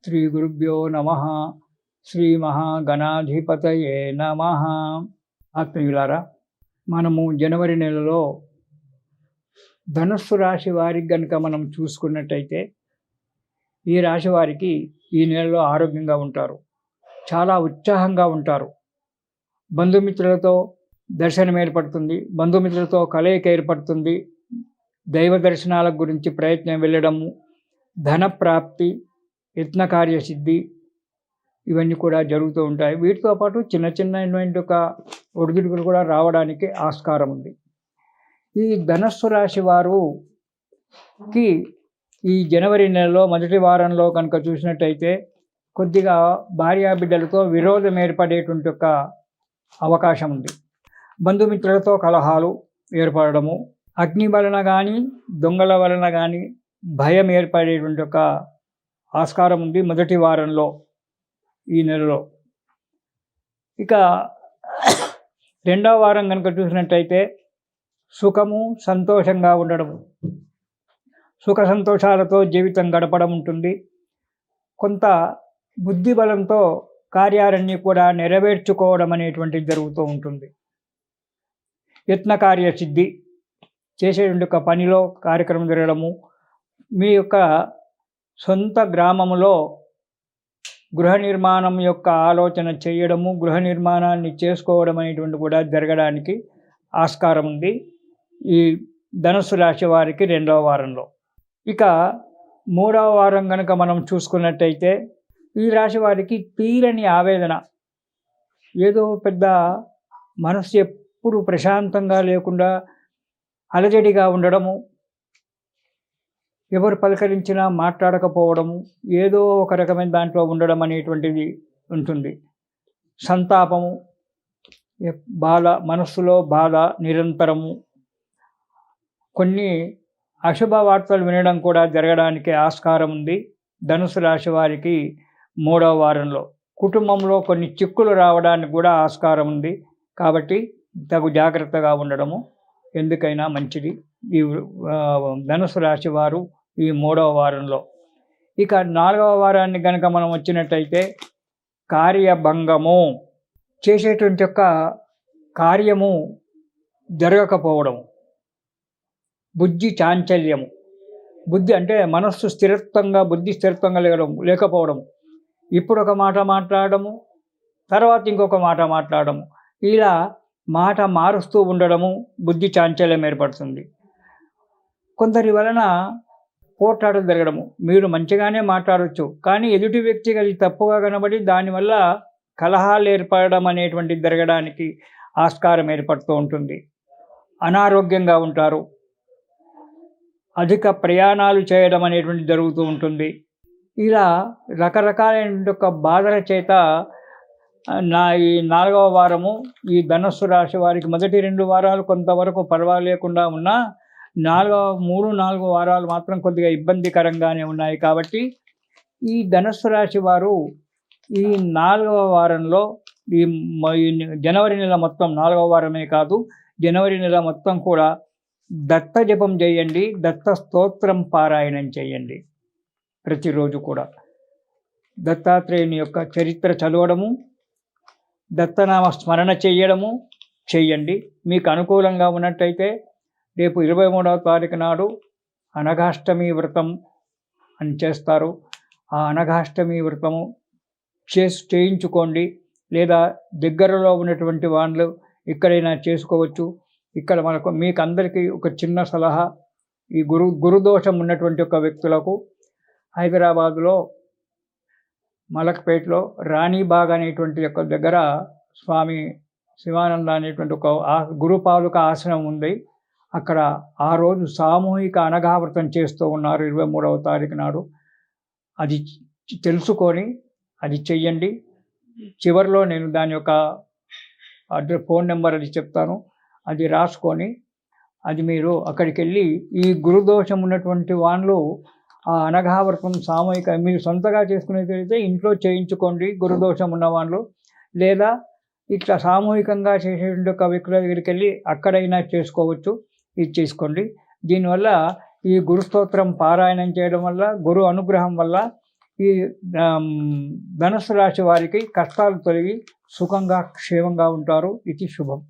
శ్రీ గురుభ్యో నమః. శ్రీ మహాగణాధిపతయే నమః. ఆత్మీయులారా, మనము జనవరి నెలలో ధనుస్సు రాశి వారికి గనుక మనం చూసుకున్నట్టయితే, ఈ రాశి వారికి ఈ నెలలో ఆరోగ్యంగా ఉంటారు, చాలా ఉత్సాహంగా ఉంటారు. బంధుమిత్రులతో దర్శనం ఏర్పడుతుంది, బంధుమిత్రులతో కలయిక ఏర్పడుతుంది. దైవ దర్శనాల గురించి ప్రయత్నం వెళ్ళడము, ధన ప్రాప్తి, యత్న కార్యసిద్ధి, ఇవన్నీ కూడా జరుగుతూ ఉంటాయి. వీటితో పాటు చిన్న చిన్నటువంటి ఒక ఒడిదుడుకులు కూడా రావడానికి ఆస్కారం ఉంది. ఈ ధనస్సు రాశి వారికి ఈ జనవరి నెలలో మొదటి వారంలో కనుక చూసినట్టయితే కొద్దిగా భార్యాబిడ్డలతో విరోధం ఏర్పడేటువంటి ఒక అవకాశం ఉంది. బంధుమిత్రులతో కలహాలు ఏర్పడము, అగ్ని వలన కానీ దొంగల వలన కానీ భయం ఏర్పడేటువంటి ఒక ఆస్కారం ఉంది మొదటి వారంలో ఈ నెలలో. ఇక రెండవ వారం కనుక చూసినట్టయితే సుఖము, సంతోషంగా ఉండడము, సుఖ సంతోషాలతో జీవితం గడపడం ఉంటుంది. కొంత బుద్ధి బలంతో కార్యాలన్నీ కూడా నెరవేర్చుకోవడం అనేటువంటిది జరుగుతూ ఉంటుంది. యత్న కార్యసిద్ధి, చేసేటువంటి ఒక పనిలో కార్యక్రమం జరగడము, మీ యొక్క సొంత గ్రామంలో గృహ నిర్మాణం యొక్క ఆలోచన చేయడము, గృహ నిర్మాణాన్ని చేసుకోవడం అనేటువంటి కూడా జరగడానికి ఆస్కారం ఉంది ఈ ధనుస్సు రాశి వారికి రెండవ వారంలో. ఇక మూడవ వారం కనుక మనం చూసుకున్నట్టయితే ఈ రాశి వారికి తీరని ఆవేదన, ఏదో పెద్ద మనసు ఎప్పుడు ప్రశాంతంగా లేకుండా అలజడిగా ఉండడము, ఎవరు పలకరించినా మాట్లాడకపోవడము, ఏదో ఒక రకమైన దాంట్లో ఉండడం అనేటువంటిది ఉంటుంది. సంతాపము, బాధ, మనస్సులో బాధ నిరంతరము. కొన్ని అశుభ వార్తలు వినడం కూడా జరగడానికి ఆస్కారం ఉంది ధనుసు రాశి వారికి మూడవ వారంలో. కుటుంబంలో కొన్ని చిక్కులు రావడానికి కూడా ఆస్కారం ఉంది. కాబట్టి తగు జాగ్రత్తగా ఉండడము ఎందుకైనా మంచిది ఈ ధనుసు రాశి వారు ఈ మూడవ వారంలో. ఇక నాలుగవ వారాన్ని కనుక మనం వచ్చినట్టయితే కార్యభంగము, చేసేటువంటి యొక్క కార్యము జరగకపోవడము, బుద్ధి చాంచల్యము, బుద్ధి అంటే మనస్సు బుద్ధి స్థిరత్వంగా లేకపోవడము, ఇప్పుడు ఒక మాట మాట్లాడము, తర్వాత ఇంకొక మాట మాట్లాడము, ఇలా మాట మారుస్తూ ఉండడము, బుద్ధి చాంచల్యం ఏర్పడుతుంది. కొందరి వలన పోట్లాటలు జరగడము, మీరు మంచిగానే మాట్లాడవచ్చు కానీ ఎదుటి వ్యక్తికి అది తప్పుగా కనబడి దానివల్ల కలహాలు ఏర్పడడం అనేటువంటిది జరగడానికి ఆస్కారం ఏర్పడుతూ ఉంటుంది. అనారోగ్యంగా ఉంటారు, అధిక ప్రయాణాలు చేయడం అనేటువంటి జరుగుతూ ఉంటుంది. ఇలా రకరకాలైన ఒక బాధల చేత ఈ నాలుగవ వారము ఈ ధనుస్సు రాశి వారికి మొదటి 2 వారాలు కొంతవరకు పర్వాలేకుండా ఉన్నా 3-4 వారాలు మాత్రం కొద్దిగా ఇబ్బందికరంగానే ఉన్నాయి. కాబట్టి ఈ ధనుస్సు రాశి వారు ఈ 4వ వారంలో ఈ జనవరి నెల మొత్తం 4వ వారమే కాదు, జనవరి నెల మొత్తం కూడా దత్త జపం చేయండి, దత్త స్తోత్రం పారాయణం చేయండి. ప్రతిరోజు కూడా దత్తాత్రేయుని యొక్క చరిత్ర చదవడము, దత్తనామ స్మరణ చేయండి. మీకు అనుకూలంగా ఉన్నట్టయితే రేపు 23వ తారీఖు నాడు అనఘాష్టమి వ్రతం అని చేస్తారు. ఆ అనఘాష్టమి వ్రతము చేయించుకోండి, లేదా దగ్గరలో ఉన్నటువంటి వాళ్ళు ఎక్కడైనా చేసుకోవచ్చు. ఇక్కడ మీకు అందరికీ ఒక చిన్న సలహా, ఈ గురుదోషం ఉన్నటువంటి ఒక వ్యక్తులకు హైదరాబాదులో మలక్పేటలో రాణీబాగ్ అనేటువంటి యొక్క దగ్గర స్వామి శివానంద అనేటువంటి ఒక గురుపాదుక ఆశ్రమం ఉంది. అక్కడ ఆ రోజు సామూహిక అనఘావ్రతం చేస్తూ ఉన్నారు 23వ తారీఖు నాడు. అది తెలుసుకొని అది చెయ్యండి. చివరిలో నేను దాని యొక్క ఫోన్ నెంబర్ అది చెప్తాను, అది రాసుకొని అది మీరు అక్కడికి వెళ్ళి ఈ గురుదోషం ఉన్నటువంటి వాళ్ళు ఆ అనఘావ్రతం సామూహిక మీరు సొంతగా చేసుకునేదైతే ఇంట్లో చేయించుకోండి గురుదోషం ఉన్నవాళ్ళు, లేదా ఇట్లా సామూహికంగా చేసేటువంటి ఒక వ్యక్తుల దగ్గరికి వెళ్ళి అక్కడైనా చేసుకోవచ్చు. ఇది చేసుకోండి. దీనివల్ల ఈ గురుస్తోత్రం పారాయణం చేయడం వల్ల, గురు అనుగ్రహం వల్ల ఈ ధనుస్సు రాశి వారికి కష్టాలు తొలగి సుఖంగా క్షేమంగా ఉంటారు. ఇది శుభం.